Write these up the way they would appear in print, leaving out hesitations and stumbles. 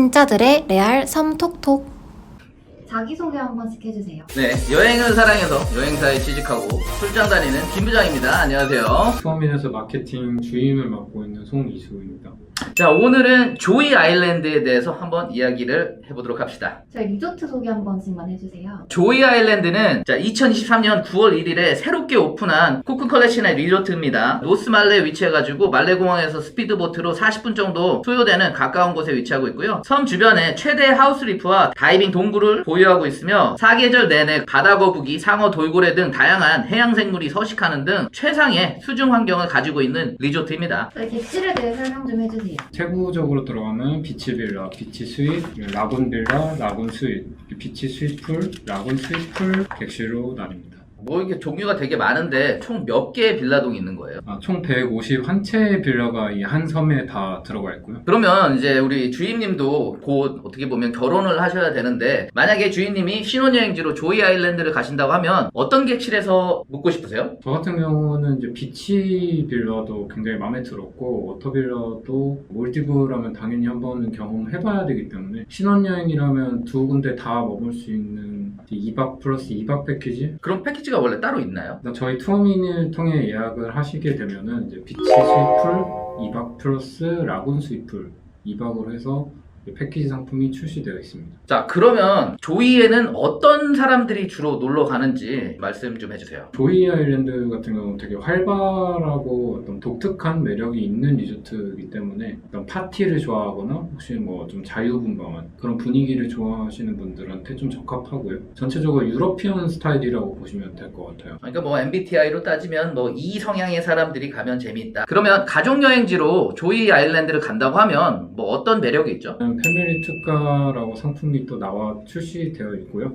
진짜들의 레알 섬톡톡. 자기소개 한 번씩 해주세요. 네, 여행을 사랑해서 여행사에 취직하고 출장 다니는 김 부장입니다. 안녕하세요. 투어민에서 마케팅 주임을 맡고 있는 송이수입니다. 자, 오늘은 조이 아일랜드에 대해서 한번 이야기를 해보도록 합시다. 저희 리조트 소개 한 번씩만 해주세요. 조이 아일랜드는 2023년 9월 1일에 새롭게 오픈한 코쿤 컬렉션의 리조트입니다. 노스 말레에 위치해가지고 말레공항에서 스피드보트로 40분 정도 소요되는 가까운 곳에 위치하고 있고요. 섬 주변에 최대 하우스리프와 다이빙 동굴을 보유하고 있으며 사계절 내내 바다 거북이, 상어, 돌고래 등 다양한 해양생물이 서식하는 등 최상의 수중 환경을 가지고 있는 리조트입니다. 저희 객실에 대해 설명 좀 해주세요. 세부적으로 들어가면 비치 빌라, 비치 스윗, 라군 빌라, 라군 스윗, 비치 스윗 풀, 라군 스윗 풀 객실로 나뉩니다. 뭐 이게 종류가 되게 많은데 총 몇 개의 빌라동이 있는 거예요? 총 151채의 빌라가 이 한 섬에 다 들어가 있고요. 그러면 이제 우리 주인님도 곧 어떻게 보면 결혼을 하셔야 되는데 만약에 주인님이 신혼여행지로 조이 아일랜드를 가신다고 하면 어떤 객실에서 묵고 싶으세요? 저 같은 경우는 이제 비치 빌라도 굉장히 마음에 들었고 워터 빌라도 몰디브라면 당연히 한번은 경험해봐야 되기 때문에 신혼여행이라면 두 군데 다 머물 수 있는 2박 플러스 2박 패키지? 그런 패키지가 원래 따로 있나요? 저희 투어민을 통해 예약을 하시게 되면은 이제 비치 스위풀 2박 플러스 라군 스위풀 2박으로 해서 패키지 상품이 출시되어 있습니다. 자, 그러면 조이에는 어떤 사람들이 주로 놀러 가는지 말씀 좀 해주세요. 조이 아일랜드 같은 경우는 되게 활발하고 어떤 독특한 매력이 있는 리조트이기 때문에 어떤 파티를 좋아하거나 혹시 뭐 좀 자유분방한 그런 분위기를 좋아하시는 분들한테 좀 적합하고요. 전체적으로 유러피언 스타일이라고 보시면 될 것 같아요. 그러니까 뭐 MBTI로 따지면 뭐 이 성향의 사람들이 가면 재미있다. 그러면 가족여행지로 조이 아일랜드를 간다고 하면 뭐 어떤 매력이 있죠? 패밀리 특가라고 상품이 또 나와 출시되어 있고요.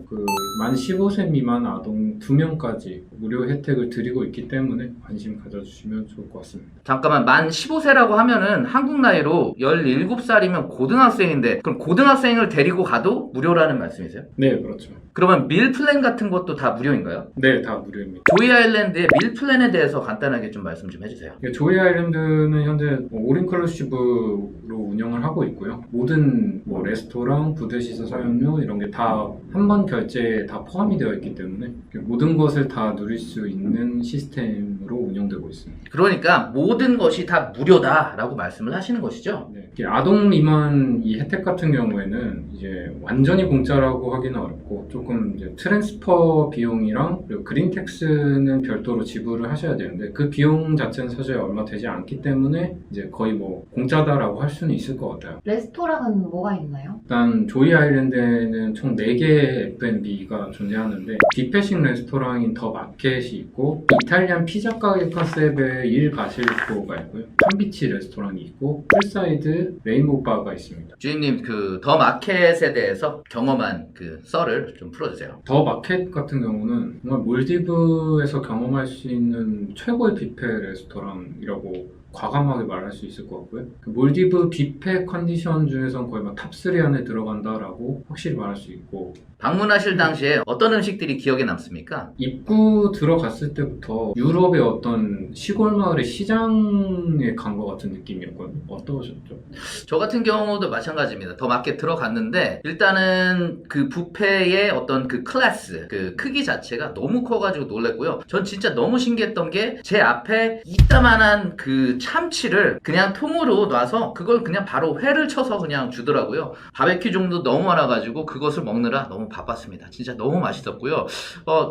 만 15세 미만 아동 2명까지 무료 혜택을 드리고 있기 때문에 관심 가져주시면 좋을 것 같습니다. 잠깐만, 만 15세라고 하면은 한국 나이로 17살이면 고등학생인데 그럼 고등학생을 데리고 가도 무료라는 말씀이세요? 네, 그렇죠. 그러면 밀 플랜 같은 것도 다 무료인가요? 네, 다 무료입니다. 조이 아일랜드의 밀 플랜에 대해서 간단하게 좀 말씀 좀 해주세요. 조이 아일랜드는 현재 올인클루시브로 운영을 하고 있고요. 모든 레스토랑, 부대시설 사용료 이런 게 다 한 번 결제에 다 포함이 되어 있기 때문에 모든 것을 다 누릴 수 있는 시스템으로 운영되고 있습니다. 그러니까 모든 것이 다 무료다라고 말씀을 하시는 것이죠? 네. 아동 미만 이 혜택 같은 경우에는 이제 완전히 공짜라고 하기는 어렵고 조금 이제 트랜스퍼 비용이랑 그리고 그린텍스는 별도로 지불을 하셔야 되는데 그 비용 자체는 사실 얼마 되지 않기 때문에 이제 거의 공짜다라고 할 수는 있을 것 같아요. 레스토랑은 뭐가 있나요? 일단 조이 아일랜드에는 총 4개의 F&B가 존재하는데 뷔페식 레스토랑인 더 마켓이 있고 이탈리안 피자 가게 컨셉의 일 가실코가 있고요. 팜비치 레스토랑이 있고 풀사이드 레인보우 바가 있습니다. 주임님, 더 마켓에 대해서 경험한 썰을 좀 풀어주세요. 더 마켓 같은 경우는 정말 몰디브에서 경험할 수 있는 최고의 뷔페 레스토랑이라고 과감하게 말할 수 있을 것 같고요. 몰디브 뷔페 컨디션 중에선 거의 탑3 안에 들어간다라고 확실히 말할 수 있고 방문하실 당시에 어떤 음식들이 기억에 남습니까? 입구 들어갔을 때부터 유럽의 어떤 시골 마을의 시장에 간 것 같은 느낌이었거든요. 어떠셨죠? 저 같은 경우도 마찬가지입니다. 더 마켓 들어갔는데 일단은 뷔페의 어떤 클래스, 크기 자체가 너무 커가지고 놀랐고요. 전 진짜 너무 신기했던 게 제 앞에 이따만한 참치를 그냥 통으로 놔서 그걸 그냥 바로 회를 쳐서 그냥 주더라고요. 바베큐 정도 너무 많아가지고 그것을 먹느라 너무 바빴습니다. 진짜 너무 맛있었고요.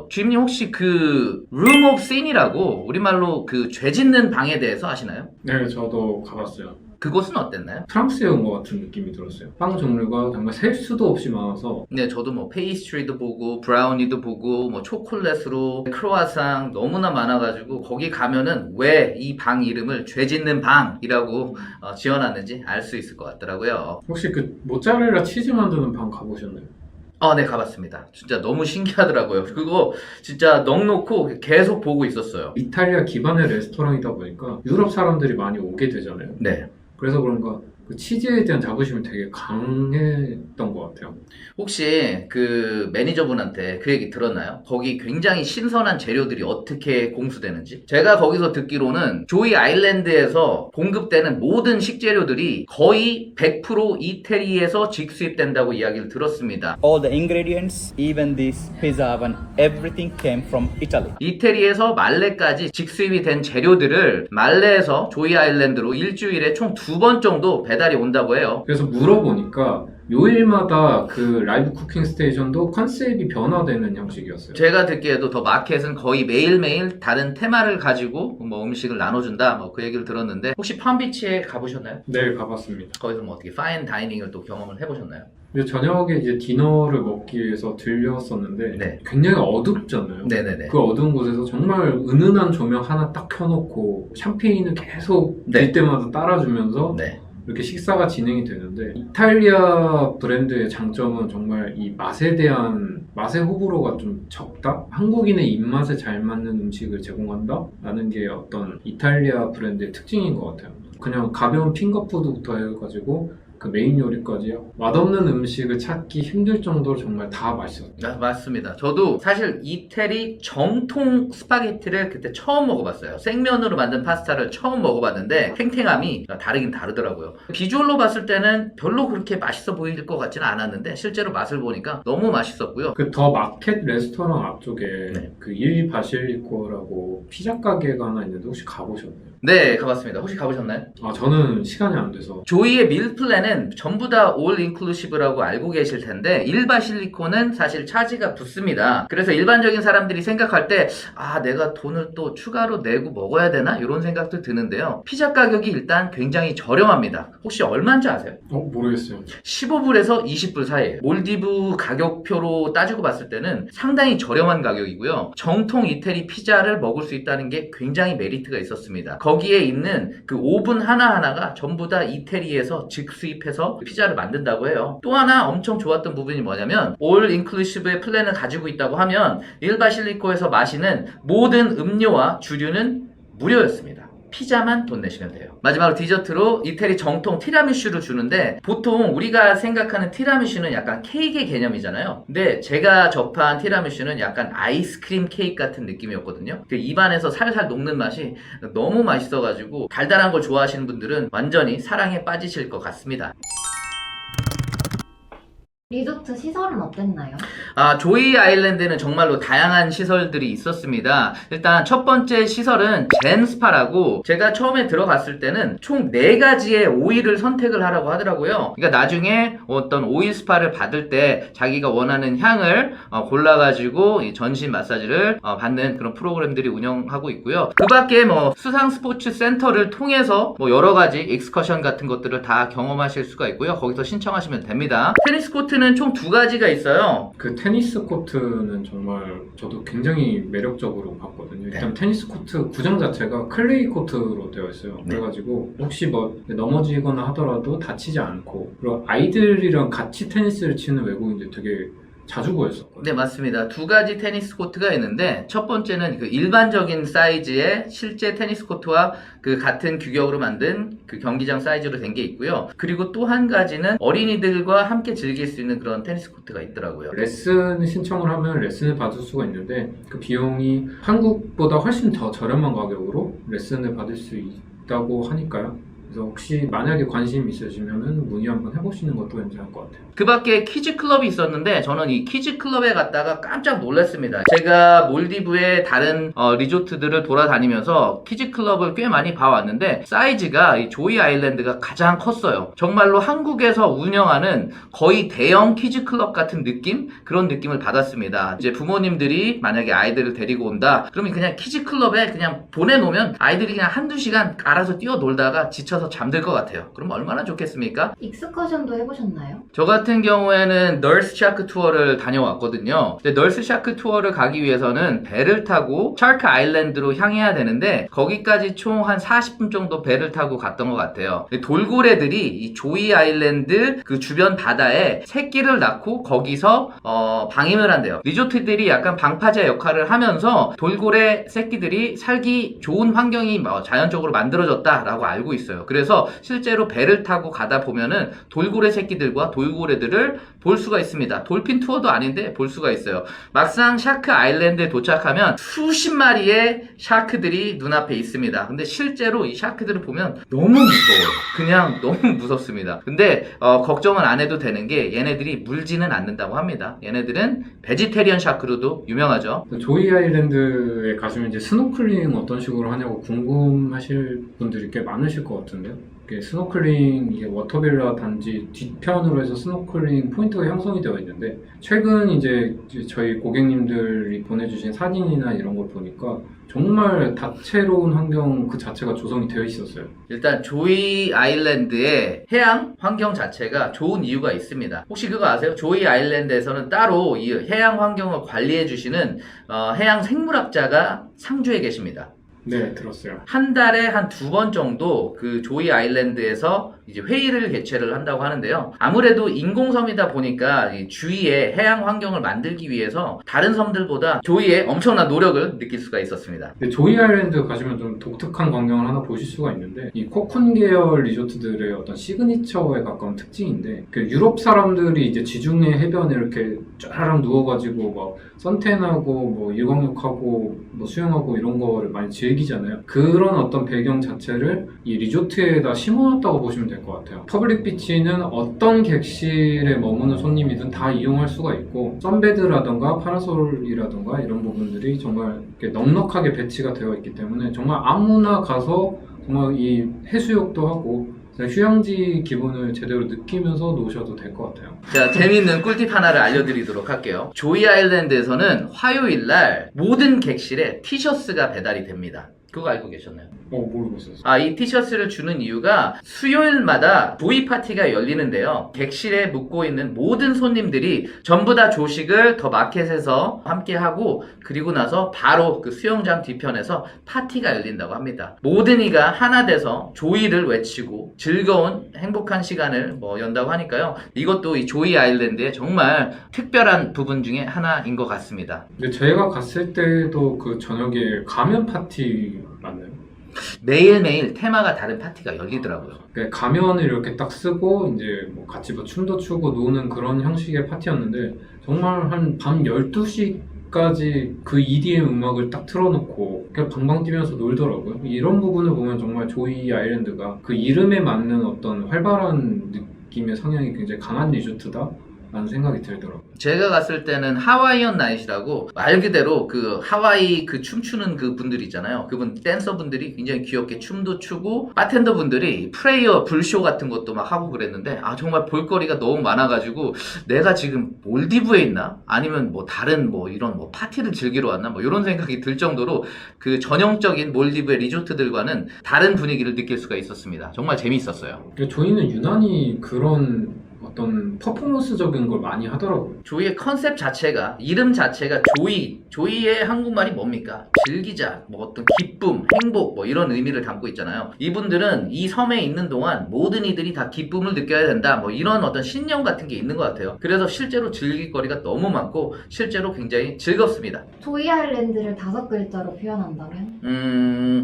주임님 혹시 Room of Sin이라고 우리말로 죄 짓는 방에 대해서 아시나요? 네, 저도 가봤어요. 그곳은 어땠나요? 프랑스에 온 것 같은 느낌이 들었어요. 빵 종류가 정말 셀 수도 없이 많아서 네, 저도 페이스트리도 보고 브라우니도 보고 초콜릿으로 크로아상 너무나 많아가지고 거기 가면은 왜 이 방 이름을 죄 짓는 방이라고 지어놨는지 알 수 있을 것 같더라고요. 혹시 모짜렐라 치즈 만드는 방 가보셨나요? 네, 가봤습니다. 진짜 너무 신기하더라고요. 그거 진짜 넉놓고 계속 보고 있었어요. 이탈리아 기반의 레스토랑이다 보니까 유럽 사람들이 많이 오게 되잖아요. 네. 그래서 그런가 그 치즈에 대한 자부심이 되게 강했던 것 같아요. 혹시 그 매니저분한테 그 얘기 들었나요? 거기 굉장히 신선한 재료들이 어떻게 공수되는지? 제가 거기서 듣기로는 조이 아일랜드에서 공급되는 모든 식재료들이 거의 100% 이태리에서 직수입된다고 이야기를 들었습니다. All the ingredients, even this pizza oven, everything came from Italy. 이태리에서 말레까지 직수입이 된 재료들을 말레에서 조이 아일랜드로 일주일에 총 2번 정도 배달이 온다고 해요. 그래서 물어보니까 요일마다 그 라이브 쿠킹 스테이션도 컨셉이 변화되는 형식이었어요. 제가 듣기에도 더 마켓은 거의 매일매일 다른 테마를 가지고 뭐 음식을 나눠준다 뭐 그 얘기를 들었는데 혹시 팜비치에 가보셨나요? 네, 가봤습니다. 거기서 뭐 어떻게 파인 다이닝을 또 경험을 해보셨나요? 근데 저녁에 이제 디너를 먹기 위해서 들렸었는데 네. 굉장히 어둡잖아요. 네네네. 그 어두운 곳에서 정말 은은한 조명 하나 딱 켜놓고 샴페인을 계속 네. 들 때마다 따라주면서 네. 이렇게 식사가 진행이 되는데 이탈리아 브랜드의 장점은 정말 이 맛에 대한 맛의 호불호가 좀 적다? 한국인의 입맛에 잘 맞는 음식을 제공한다? 라는 게 어떤 이탈리아 브랜드의 특징인 것 같아요. 그냥 가벼운 핑거푸드부터 해가지고 그 메인 요리까지 맛없는 음식을 찾기 힘들 정도로 정말 다 맛있었어요. 아, 맞습니다. 저도 사실 이태리 정통 스파게티를 그때 처음 먹어봤어요. 생면으로 만든 파스타를 처음 먹어봤는데 탱탱함이 다르긴 다르더라고요. 비주얼로 봤을 때는 별로 그렇게 맛있어 보일 것 같지는 않았는데 실제로 맛을 보니까 너무 맛있었고요. 그 더 마켓 레스토랑 앞쪽에 네. 그 일 바실리코라고 피자 가게가 하나 있는데 혹시 가보셨나요? 네, 가봤습니다. 혹시 가보셨나요? 아, 저는 시간이 안 돼서. 조이의 밀 플랜은 전부 다 올 인클루시브라고 알고 계실 텐데 일바실리코는 사실 차지가 붙습니다. 그래서 일반적인 사람들이 생각할 때 아, 내가 돈을 또 추가로 내고 먹어야 되나? 이런 생각도 드는데요. 피자 가격이 일단 굉장히 저렴합니다. 혹시 얼마인지 아세요? 모르겠어요. 15불에서 20불 사이에요. 몰디브 가격표로 따지고 봤을 때는 상당히 저렴한 가격이고요. 정통 이태리 피자를 먹을 수 있다는 게 굉장히 메리트가 있었습니다. 거기에 있는 그 오븐 하나하나가 전부 다 이태리에서 직수입해서 피자를 만든다고 해요. 또 하나 엄청 좋았던 부분이 뭐냐면 올 인클루시브의 플랜을 가지고 있다고 하면 일바실리코에서 마시는 모든 음료와 주류는 무료였습니다. 피자만 돈 내시면 돼요. 마지막으로 디저트로 이태리 정통 티라미슈를 주는데 보통 우리가 생각하는 티라미슈는 약간 케이크의 개념이잖아요. 근데 제가 접한 티라미슈는 약간 아이스크림 케이크 같은 느낌이었거든요. 그 입안에서 살살 녹는 맛이 너무 맛있어가지고 달달한 걸 좋아하시는 분들은 완전히 사랑에 빠지실 것 같습니다. 리조트 시설은 어땠나요? 조이 아일랜드는 정말로 다양한 시설들이 있었습니다. 일단 첫 번째 시설은 젠스파라고 제가 처음에 들어갔을 때는 총 4가지의 오일을 선택을 하라고 하더라고요. 그러니까 나중에 어떤 오일 스파를 받을 때 자기가 원하는 향을 골라가지고 이 전신 마사지를 받는 그런 프로그램들이 운영하고 있고요. 그 밖에 뭐 수상 스포츠 센터를 통해서 뭐 여러 가지 익스커션 같은 것들을 다 경험하실 수가 있고요. 거기서 신청하시면 됩니다. 테니스 코트는 총 2가지가 있어요. 그 테니스 코트는 정말 저도 굉장히 매력적으로 봤거든요. 일단 테니스 코트 구장 자체가 클레이 코트로 되어 있어요. 네. 그래가지고 혹시 뭐 넘어지거나 하더라도 다치지 않고 그리고 아이들이랑 같이 테니스를 치는 외국인들 되게 자주 보였었거든요. 네, 맞습니다. 2가지 테니스 코트가 있는데 첫 번째는 그 일반적인 사이즈의 실제 테니스 코트와 그 같은 규격으로 만든 그 경기장 사이즈로 된 게 있고요. 그리고 또 한 가지는 어린이들과 함께 즐길 수 있는 그런 테니스 코트가 있더라고요. 레슨 신청을 하면 레슨을 받을 수가 있는데 그 비용이 한국보다 훨씬 더 저렴한 가격으로 레슨을 받을 수 있다고 하니까요. 그래서 혹시 만약에 관심 있으시면 문의 한번 해보시는 것도 괜찮을 것 같아요. 그 밖에 키즈 클럽이 있었는데 저는 이 키즈 클럽에 갔다가 깜짝 놀랐습니다. 제가 몰디브의 다른 리조트들을 돌아다니면서 키즈 클럽을 꽤 많이 봐왔는데 사이즈가 이 조이 아일랜드가 가장 컸어요. 정말로 한국에서 운영하는 거의 대형 키즈 클럽 같은 느낌? 그런 느낌을 받았습니다. 이제 부모님들이 만약에 아이들을 데리고 온다 그러면 그냥 키즈 클럽에 그냥 보내놓으면 아이들이 그냥 한두 시간 알아서 뛰어놀다가 지쳐서 잠들 것 같아요. 그럼 얼마나 좋겠습니까? 익스커션도 해보셨나요? 저 같은 경우에는 널스 샤크 투어를 다녀왔거든요. 근데 널스 샤크 투어를 가기 위해서는 배를 타고 샤크 아일랜드로 향해야 되는데 거기까지 총 한 40분 정도 배를 타고 갔던 것 같아요. 돌고래들이 이 조이 아일랜드 그 주변 바다에 새끼를 낳고 거기서 방임을 한대요. 리조트들이 약간 방파제 역할을 하면서 돌고래 새끼들이 살기 좋은 환경이 자연적으로 만들어졌다라고 알고 있어요. 그래서 실제로 배를 타고 가다 보면은 돌고래 새끼들과 돌고래들을 볼 수가 있습니다. 돌핀 투어도 아닌데 볼 수가 있어요. 막상 샤크 아일랜드에 도착하면 수십 마리의 샤크들이 눈앞에 있습니다. 근데 실제로 이 샤크들을 보면 너무 무서워요. 그냥 너무 무섭습니다. 근데 걱정은 안 해도 되는 게 얘네들이 물지는 않는다고 합니다. 얘네들은 베지테리언 샤크로도 유명하죠. 조이 아일랜드에 가시면 이제 스노클링 어떤 식으로 하냐고 궁금하실 분들이 꽤 많으실 것 같은데요. 이게 스노클링, 이게 워터빌라 단지 뒤편으로 해서 스노클링 포인트가 형성이 되어 있는데, 최근 이제 저희 고객님들이 보내주신 사진이나 이런 걸 보니까 정말 다채로운 환경 그 자체가 조성이 되어 있었어요. 일단 조이 아일랜드의 해양 환경 자체가 좋은 이유가 있습니다. 혹시 그거 아세요? 조이 아일랜드에서는 따로 이 해양 환경을 관리해 주시는 해양 생물학자가 상주에 계십니다. 네, 들었어요. 한 달에 한 2번 정도 그 조이 아일랜드에서 이제 회의를 개최를 한다고 하는데요. 아무래도 인공섬이다 보니까 이 주위에 해양 환경을 만들기 위해서 다른 섬들보다 조이의 엄청난 노력을 느낄 수가 있었습니다. 근데 조이 아일랜드 가시면 좀 독특한 광경을 하나 보실 수가 있는데, 이 코쿤 계열 리조트들의 어떤 시그니처에 가까운 특징인데, 그 유럽 사람들이 이제 지중해 해변에 이렇게 쫙 누워가지고 막 선탠하고 뭐 일광욕하고 뭐 수영하고 이런 거를 많이 즐기잖아요. 그런 어떤 배경 자체를 이 리조트에다 심어놨다고 보시면 될 것 같아요. 퍼블릭 비치는 어떤 객실에 머무는 손님이든 다 이용할 수가 있고, 선베드라던가 파라솔이라던가 이런 부분들이 정말 이렇게 넉넉하게 배치가 되어 있기 때문에 정말 아무나 가서 정말 이 해수욕도 하고 휴양지 기분을 제대로 느끼면서 노셔도 될 것 같아요. 자, 재미있는 꿀팁 하나를 알려드리도록 할게요. 조이 아일랜드에서는 화요일날 모든 객실에 티셔츠가 배달이 됩니다. 그거 알고 계셨나요? 모르고 있었어요. 이 티셔츠를 주는 이유가 수요일마다 조이 파티가 열리는데요. 객실에 묵고 있는 모든 손님들이 전부 다 조식을 더 마켓에서 함께 하고, 그리고 나서 바로 그 수영장 뒤편에서 파티가 열린다고 합니다. 모든 이가 하나 돼서 조이를 외치고 즐거운 행복한 시간을 연다고 하니까요. 이것도 이 조이 아일랜드의 정말 특별한 부분 중에 하나인 것 같습니다. 근데 제가 갔을 때도 그 저녁에 가면 파티 맞나요? 매일매일 테마가 다른 파티가 열리더라고요. 그러니까 가면을 이렇게 딱 쓰고 이제 뭐 같이 뭐 춤도 추고 노는 그런 형식의 파티였는데, 정말 한 밤 12시까지 그 EDM 음악을 딱 틀어놓고 그냥 방방 뛰면서 놀더라고요. 이런 부분을 보면 정말 조이 아일랜드가 그 이름에 맞는 어떤 활발한 느낌의 성향이 굉장히 강한 리조트다 라는 생각이 들더라고요. 제가 갔을 때는 하와이언 나잇이라고 말 그대로 그 하와이 그 춤추는 그 분들 있잖아요. 그분 댄서 분들이 굉장히 귀엽게 춤도 추고, 바텐더 분들이 프레이어 불쇼 같은 것도 막 하고 그랬는데, 정말 볼거리가 너무 많아가지고 내가 지금 몰디브에 있나? 아니면 뭐 다른 이런 파티를 즐기러 왔나? 이런 생각이 들 정도로 그 전형적인 몰디브의 리조트들과는 다른 분위기를 느낄 수가 있었습니다. 정말 재미있었어요. 조이는 유난히 그런 어떤 퍼포먼스적인 걸 많이 하더라고요. 조이의 컨셉 자체가, 이름 자체가 조이의 한국말이 뭡니까? 즐기자, 어떤 기쁨, 행복, 이런 의미를 담고 있잖아요. 이분들은 이 섬에 있는 동안 모든 이들이 다 기쁨을 느껴야 된다, 이런 어떤 신념 같은 게 있는 것 같아요. 그래서 실제로 즐길 거리가 너무 많고 실제로 굉장히 즐겁습니다. 조이 아일랜드를 5글자로 표현한다면?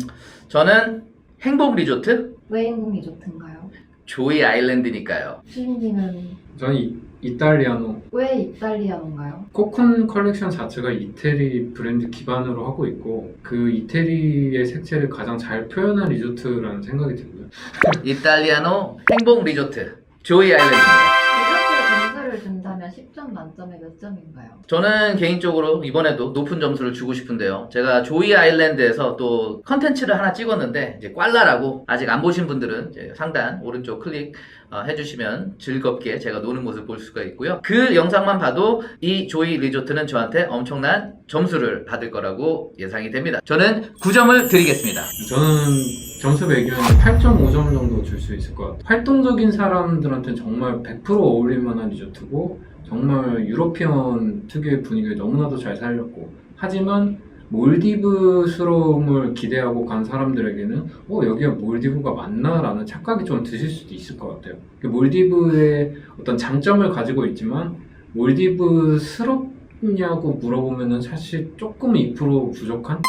저는 행복 리조트? 왜 행복 리조트인가요? 조이 아일랜드니까요. 수진님은 저는 이탈리아노. 왜 이탈리아인가요? 코쿤 컬렉션 자체가 이태리 브랜드 기반으로 하고 있고, 그 이태리의 색채를 가장 잘 표현한 리조트라는 생각이 들고요. 이탈리아노 행복 리조트 조이 아일랜드입니다. 리조트에 점수를 준다면 10점 만점에 몇 점인가요? 저는 개인적으로 이번에도 높은 점수를 주고 싶은데요. 제가 조이 아일랜드에서 또 컨텐츠를 하나 찍었는데, 이제 꽐라라고, 아직 안 보신 분들은 이제 상단 오른쪽 클릭 해주시면 즐겁게 제가 노는 모습 볼 수가 있고요. 그 영상만 봐도 이 조이 리조트는 저한테 엄청난 점수를 받을 거라고 예상이 됩니다. 저는 9점을 드리겠습니다. 저는 점수 매기면 8.5점 정도 줄 수 있을 것 같아요. 활동적인 사람들한테는 정말 100% 어울릴 만한 리조트고, 정말 유러피언 특유의 분위기를 너무나도 잘 살렸고, 하지만 몰디브스러움을 기대하고 간 사람들에게는 여기가 몰디브가 맞나? 라는 착각이 좀 드실 수도 있을 것 같아요. 몰디브의 어떤 장점을 가지고 있지만 몰디브스럽냐고 물어보면은 사실 조금 2% 부족한?